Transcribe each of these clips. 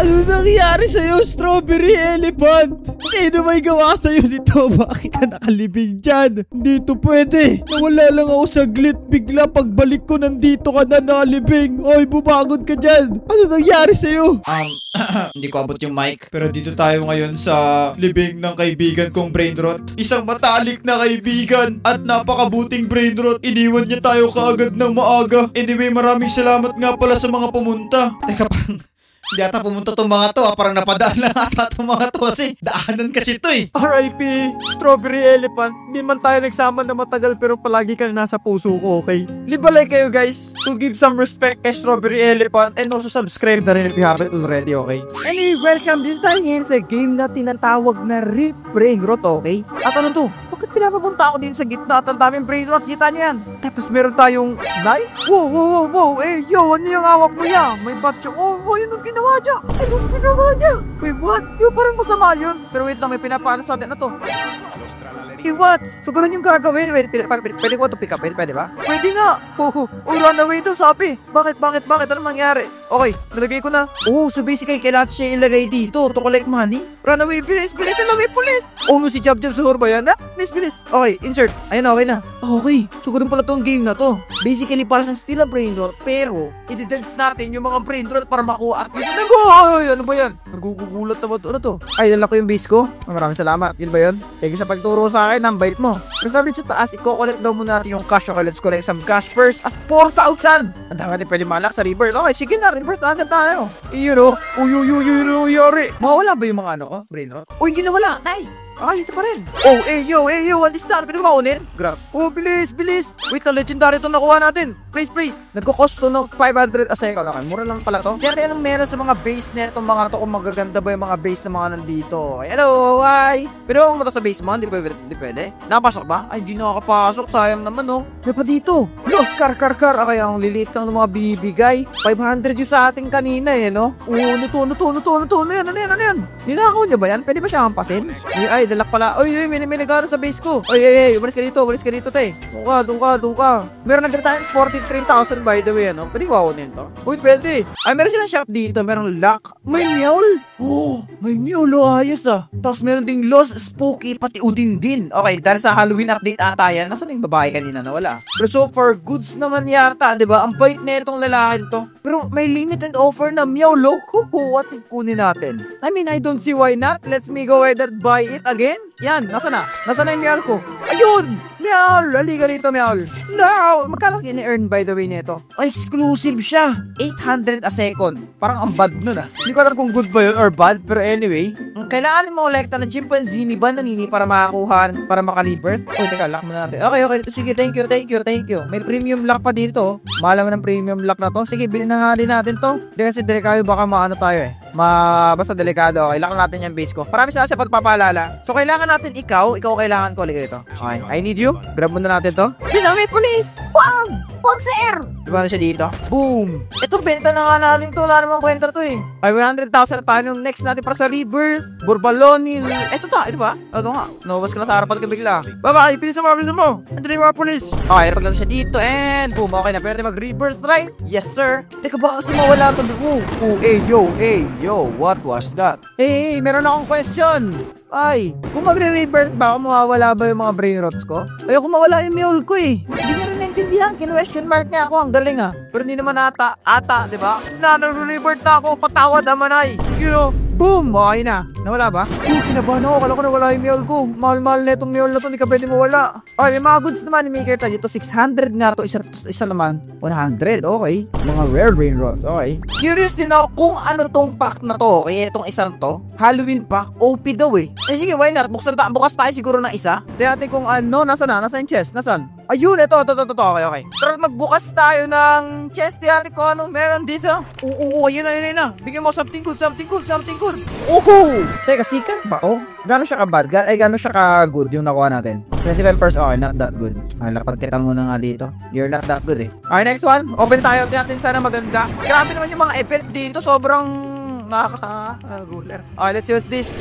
Ano nangyari sa'yo, Strawberry Elephant? Sino may gawa sa'yo nito? Bakit ka nakalibing dyan? Hindi to pwede. Nawala lang ako saglit. Bigla pagbalik ko nandito ka na nakalibing. Oy, bumagod ka dyan. Ano nangyari sa'yo? Hindi ko abot yung mic. Pero dito tayo ngayon sa libing ng kaibigan kong Brainrot. Isang matalik na kaibigan at napakabuting Brainrot. Iniwan niya tayo kaagad ng maaga. Anyway, maraming salamat nga pala sa mga pumunta. Teka, parang hindi ata pumunta tong mga to. Parang napadaan lang ata tong mga to kasi daanan kasi to eh. R.I.P. Strawberry Elephant. Di man tayo nagsama na matagal pero palagi kang nasa puso ko, okay? Libalay kayo guys to give some respect kay Strawberry Elephant and also subscribe na rin if you haven't already, okay? Anyway, welcome din tayo ngayon sa game na tinatawag na Rip Brainrot, okay? At ano to? Bakit pinapapunta ako din sa gitna at ang daming Brainrot? Kita niyo yan. Tapos meron tayong Snai? Wow. Eh, yo, ano yung hawak mo yan? May batyo. Oh, yun ang ginawa niya. Anong ginawa niya? Wait, what? Yo, parang masama yun. Pero wait lang, may pinapaano sa atin na to. What? So, ganun yung gagawin. Wait, pwede ko ito pick up? Pwede ba? Pwede nga. Run away ito, sabi. Bakit? Ano mangyari? Okay, nalagay ko na. So basically, kailangan siya ilagay dito to collect money. Run away, bilis. Alam, may pulis. No, si Jab Suhor ba yan? Bilis. Okay, insert. Ayun, okay na. Okay, so ganun pala tong game na to. Basically, para siyang still a Brainrot, pero i-dance natin yung mga Brainrot para makuha. Ano ba yan? Nagugulat naman to. Ano to? Ay, dala ko yung base ko. Maraming salamat. Yun ba yun? Thank you sa pagturo sa akin. Ang bait mo. Pero sabi sa taas, i-collect daw muna natin yung cash. Okay, let's collect some cash first. At 4,000! Ang dami natin pwede malak sa rebirth. Okay, sige na. Rebirth na agad tayo. Yun. Yari. Mawala ba yung mga Brainrot? Uy, hindi nawala. Nice. Okay, ito pa rin. Yo. What is that? Pwede ba maunin? Grab. Bilis. Wait, na legendary ito nakuha natin. Praise. Nagko-cost to ng 500 a second. Okay, mura lang pala to. Kaya anong meron sa mga base na itong mga to kung magaganda ba yung mga base na mga nandito. Hello, hi. Pero kung mata sa base mo, hindi pwede. Napasok ba? Ay, hindi nakakapasok. Sayang naman, no? May pa dito. Los, car. Okay, ang liliit lang ng mga binibigay. 500 yung sa ating kanina, no? Ano yan? Ninakaw niya ba yan? Pwede ba siya hampasin? Ay, dalak pala. May nagano sa base ko. Umalis ka dito, te. Doon ka. Meron nagdataan 43,000 by the way, ano? Pwede ko ako nito. Uy, pwede. Ay, meron silang shop dito. Merong lock. May meowl. May meowl. Ayos ah. Tapos meron ding Los, Spooky, pati Udin din. Okay, dahil sa Halloween update ata yan. Nasaan yung babae kanina? Nawala. Pero so far, goods naman yata, diba? Ang bait na itong lalaki to. Pero may limited offer na meow, lo. What kunin natin? I mean, I don't see why not. Let's me go ahead and buy it again. Yan, nasa na yung meow ko? Ayun! Meow! Halika rito, meow. No! Magkano ini-earn by the way nito? Exclusive siya. 800 a second. Parang ang bad nun ah. Hindi ko alam kung good ba yun or bad. Pero anyway, kailangan mo kolekta ng chimpanzee ni Bananini para makakuha, para maka-rebirth. Teka, lock muna natin. Okay. Sige, thank you. May premium lock pa dito. Mahal naman ng premium lock na to. Sige, bilhin na natin to. Hindi kasi delikado baka maano tayo eh. Basta delikado. Okay, lock natin yung base ko. Marami sa pagpapaalala. So, kailangan natin ikaw kailangan ko. Liga ito. Okay, I need you. Grab muna natin to. May police! Wag, sir! Diba na siya dito? Boom! Ito, benta na nga natin to. Wala namang kwenta to eh. 500,000 na tayo yung next natin para sa rebirth. Burbalonil. Ito ba? Ito nga. Nabas ka na sa harapan ka bigla. Bye-bye! Bilisan mo! Andun yung mga police. Okay, napag lang siya dito and boom. Okay na. Pwede mag-rebirth, right? Yes, sir. Teka ba kasi mawala to? Yo, what was that? Hey, meron akong question. Ay, kung magre-rebirth ba ako, mawawala ba yung mga Brainrots ko? Ayoko mawala yung mule ko eh. Hindi na rin naintindihan. Kin-question mark niya ako. Ang galing ah. Pero hindi naman ata, diba? Nare-rebirth na ako. Patawad naman ay. Boom! Okay na. Nawala ba? Kinabahan ako. Kala ko nawala yung mule ko. Mahal-mahal na itong mule na to. Hindi ka pwede mawala. Okay, may mga goods naman ni Maker tayo. Ito 600 nga to. Isa naman. 100. Okay. Mga rare Brainrots. Okay. Curious din ako kung ano tong pack na to. Okay, itong isang to. Halloween pack. OP daw eh. Sige, why not? Bukas tayo siguro ng isa. Tingnan natin kung ano. Nasaan yung chest? Nasaan? Ayun, ito. Okay. Pero magbukas tayo ng chest. Tingnan natin kung anong meron dito. Ayun na. Bigyan mo something good. Teka, sikat ba? Gano'n siya ka-bad? Gano'n siya ka-good yung nakuha natin? 25%. Okay, not that good. Ay, napagkita mo na nga dito. You're not that good eh. Okay, next one. Open tayo. Tingnan natin sana maganda. Grabe naman yung mga effect dito. Sobrang nakaka-guler. Okay, let's see what's this.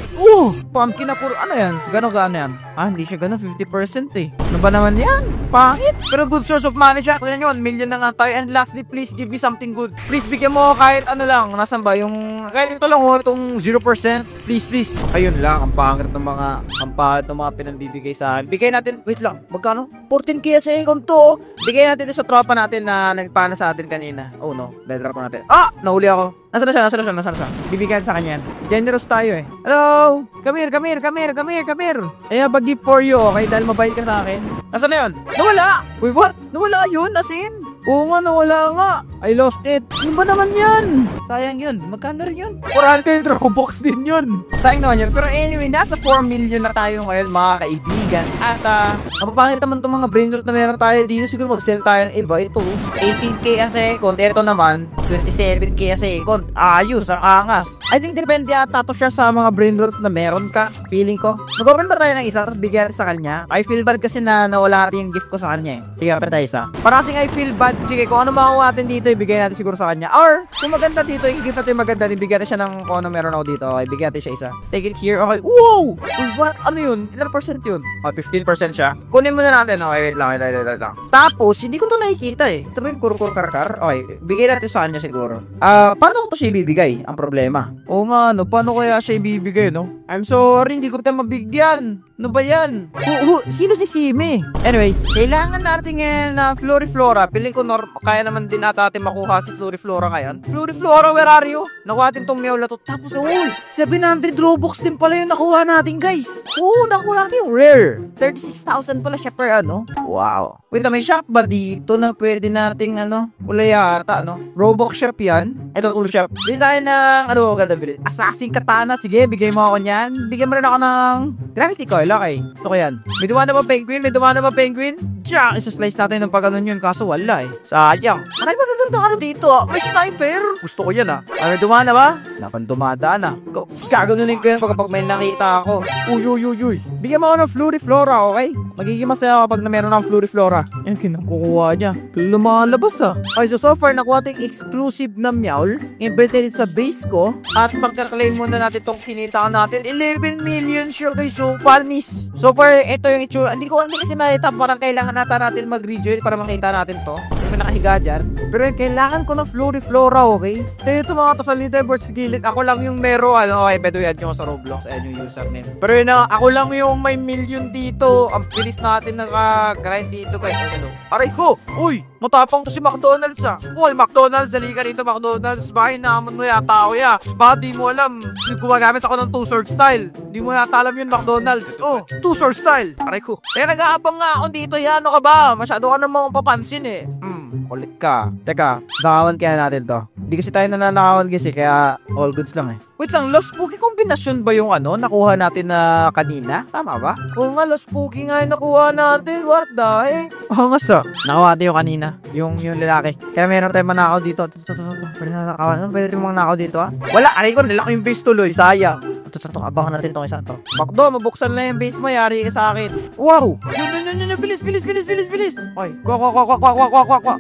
Pumpkin na puro. Ano yan? Gano'n yan? Hindi siya ganun, 50% eh. Ano ba naman yan? Pangit. Pero good source of money siya. Kaya nyo, 1 million na nga tayo. And lastly, please give me something good. Please, bigyan mo kahit ano lang. Nasaan ba? Kahit ito lang itong 0%. Please. Ayun lang, ang pangit ng mga pinanbibigay sa akin. Bigay natin, wait lang, magkano? 14k sa income to. Bigay natin ito sa tropa natin na nagpana sa atin kanina. Oh no, dead drop natin. Nahuli ako. Nasaan na siya? Bibigyan sa kanya yan. Generous tayo eh. Hello! Come here. Bagi for you, okay? Dahil mabait ka sa akin. Nasaan na yun? Nawala! Wait, what? Nawala yun? Asin? Oo nga, nawala nga. I lost it. Ano ba naman yan? Sayang yun. Magkano rin yun? 400 Robux din yun. Sayang naman yun. Pero anyway, nasa 4 million na tayo ngayon mga kaibigan. At mapapangit naman itong mga brain rot na meron tayo dito. Siguro mag-sell tayo ng iba. Ito, 18k a second. Ito naman, 27k a second. Ayos, ang angas. I think depende ata to siya sa mga brain rots na meron ka. Feeling ko. Mag-open ba tayo ng isa tapos bigyan sa kanya? I feel bad kasi na nawala natin yung gift ko sa kanya eh. Sige, open tayo isa. Para kasing I feel bad. Sige, kung ano makuha natin dito, ibigay natin siguro sa kanya. Or, kung maganda dito, i-give natin maganda, ibigay natin siya ng kung ano meron ako dito. Okay, bigyan natin siya isa. Take it here. Okay. Wow! What? Ano yun? Ilan percent yun? 15% siya. Kunin muna natin. Okay, wait lang. Tapos, hindi ko to nakikita eh. Ito ba yung kurkur-karkar? Okay, bigay natin sa kanya siguro. Paano ko to siya ibibigay? Ang problema. Oo nga, no? Paano kaya siya ibibigay, no? I'm sorry, hindi ko tayo mabigyan. Ano ba yan? Sino si Simi? Anyway, kailangan natin ngayon na Floriflora. Piling ko kaya naman din natin makuha si Floriflora ngayon. Floriflora, where are you? Nakuha natin tong meow na to. Tapos, 700 Robux din pala yung nakuha natin, guys. Nakuha natin yung rare. 36,000 pala siya per ano. Wow. Wait, may shop ba dito na pwede nating wala yata, Robux shop yan. Ito, cool shop. Bili tayo ng, ganda bilhin. Assassin Katana. Sige, bigay mo ako niyan. Bigyan mo rin ako ng Gravity Coil. Okay, gusto ko yan. May dumaan na ba penguin? Diyan, isa-slice natin ng pag-anon yun. Kaso wala eh. Sayang. Maray magagandang dito May sniper. Gusto ko yan May dumaan na ba? Napan dumadaan Gaganunin ko yan pag may nakita ako. Uy. Bigyan mo ako ng Floriflora, okay? Magiging masaya ako pag na meron ng Floriflora. Yan, kinukuha niya. Lumalabas Okay, so far nakuha tayong exclusive na meowl. Inverted sa base ko. At pagka-claim muna natin itong kinita natin. 11 million siya guys. So, panis. So far, ito yung itsura. Hindi kasi makita. Parang kailangan natin mag-rejoin para makita natin to. May nakahiga dyan. Pero kailangan ko ng Floriflora, okay? Ito mga to sa leaderboard sa gilid. Ako lang yung meron. Okay, pwede add nyo sa Roblox. Ayan yung username. Pero yun ako lang yung may million dito. Ang bilis natin naka-grind dito guys. Aray ko! Uy! Matapang to si McDonald's Uy, McDonald's! Dali ka rito, McDonald's. Bahay naman mo yata ako Baka di mo alam. Gumagamit ako ng two-sword style. Di mo yata alam yun, McDonald's. Two-sword style. Aray ko. Nag-aabang nga ako dito. Ano ka ba? Masyado ka namang papansin eh. Kulit ka. Teka, nakawan kaya natin to. Hindi kasi tayo nananakawan kasi kaya all goods lang eh. Wait lang, Lost Pookie kombinasyon ba yung nakuha natin na kanina? Tama ba? Oo nga, Lost Pookie nga yung nakuha natin. What the heck? Oo nga nakuha natin yung kanina. Yung lalaki. Kaya meron tayong manakaw dito. Pwede na nakawan. Pwede tayong manakaw dito Wala, aray ko, nilaki yung base tuloy. Sayang. Abangan natin itong isa to. Bakdo, mabuksan na yung base mo. Yari ka sa akin. Wow! Yun. Bilis. Oy, kwa.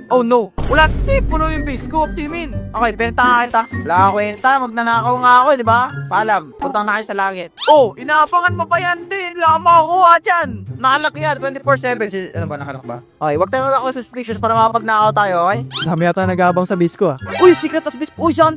Oh no. Wala, puno yung base ko. Optimin. Okay, benta kita. Wala ka kwenta. Magnanakaw nga ako, di ba? Paalam. Puntang na kayo sa langit. Inaabangan mo pa yan, din. Wala ka makakuha dyan. Nakalak yan. 24/7. Ano ba, nakalak ba? Okay, wag tayo mag-ako sa suspicious para makapagnakaw tayo, okay? Dami yata nag-aabang sa base ko Uy, secret as base. Uy, saan?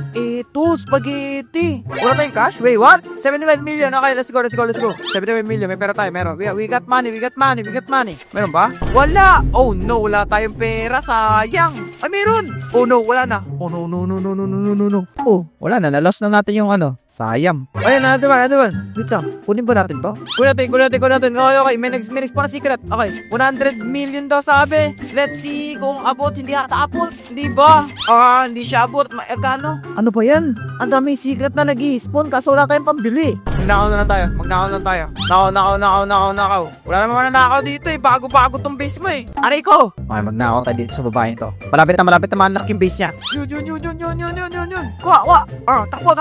Ito, spaghetti. Wala tayong cash? Wait, what? 75 million. Okay, let's go. 75 million. May pera tayo. Meron. We got money. Meron ba? Wala. Oh no, wala tayong pera. Sayang. Ay, meron. Oh no, wala na. Oh no. Wala na. Na-lost na natin yung sayang. Ayun, ano ba? Wait lang. Kunin ba natin to? Kunin natin. Okay. May respawn na secret. Okay. 100 million daw sabi. Let's see kung abot. Hindi ata abot. Hindi ba? Hindi siya abot. Magkano? Ano ba yan? Ang daming secret na nag-i-spawn kaso wala tayong pambili. Magnakaw na lang tayo. Nakaw. Wala naman nanakaw dito eh. Bago-bago tong base mo eh. Aray ko! Okay, magnakaw tayo dito sa babae to. Malapit na malaki yung base niya. Yun. Kuha. Takbo.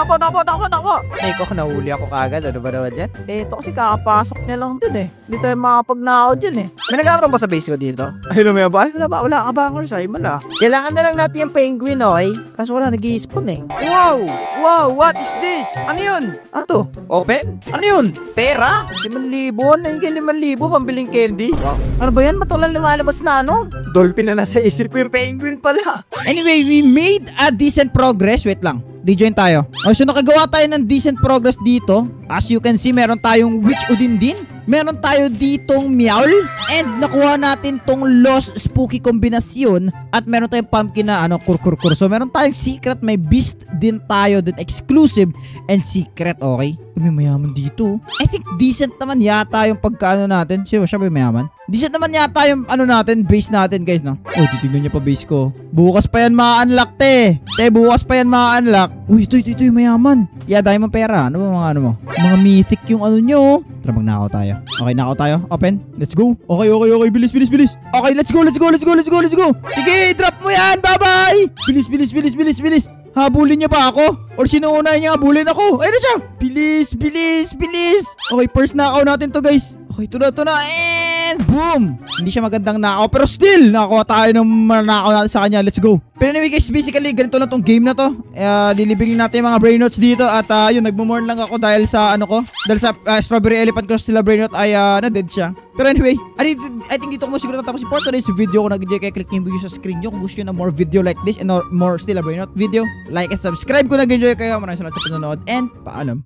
Ay ko, nahuli ako kagad. Ano ba naman yan? Ito kasi kakapasok niya lang dun eh. Hindi tayo makapagnakaw dyan eh. May nag-aaron ba sa base ko dito? Ayun may ba? Wala ka ba? Simon Kailangan na lang natin yung penguin okay? Kaso wala nag-i-spawn eh. Wow! What is this? Ano yun? Ano to? Open? rin? Ano yun? Pera? 5,000? Ano yung 5,000? Pambiling candy? Wow. Ano ba yan? Ba't walang lumalabas na ano? Dolphin na nasa isip ko yung penguin pala. Anyway, we made a decent progress. Wait lang. Rejoin tayo. Okay, so nakagawa tayo ng decent progress dito. As you can see, meron tayong Witch Udindin. Meron tayo ditong Meowl. And nakuha natin tong Lost Spooky kombinasyon. At meron tayong pumpkin na kurkurkur. So meron tayong secret. May beast din tayo dun. Exclusive and secret. Okay? May mayaman dito. I think decent naman yata yung pagkaano natin. Siya ba mayaman? Decent naman yata yung natin, base natin guys, no? Oh, titignan niya pa base ko. Bukas pa yan ma-unlock, te. Bukas pa yan ma-unlock. Uy, ito yung mayaman. Yeah, dahil mo pera. Ano ba mga ano mo? Mga mythic yung ano nyo. Tara, magnakaw tayo. Okay, nakaw tayo. Open. Let's go. Okay. Bilis. Okay, let's go. Sige, drop mo yan. Bye-bye. Bilis. Habulin niya ba ako? Or sinuunahin niya habulin ako? Ayun na siya. Bilis. Okay, first nakaw natin to guys. Okay, ito na. And boom! Hindi siya magandang nakaw. Pero still, nakakuha tayo ng nakaw natin sa kanya. Let's go. Pero anyway guys, basically, ganito na tong game na to. Lilibingin natin yung mga brain notes dito. At yun, nagmumorn lang ako dahil sa dahil sa Strawberry Elephant Cross sila brain note ay na-dead siya. Pero anyway, I think dito ko mo siguro tatapos for today's video. Kung nag-enjoy kayo, click yung video sa screen nyo. Kung gusto nyo na more video like this and more still a brain note video, like and subscribe kung nag-enjoy kayo. Maraming salamat sa panonood and paalam.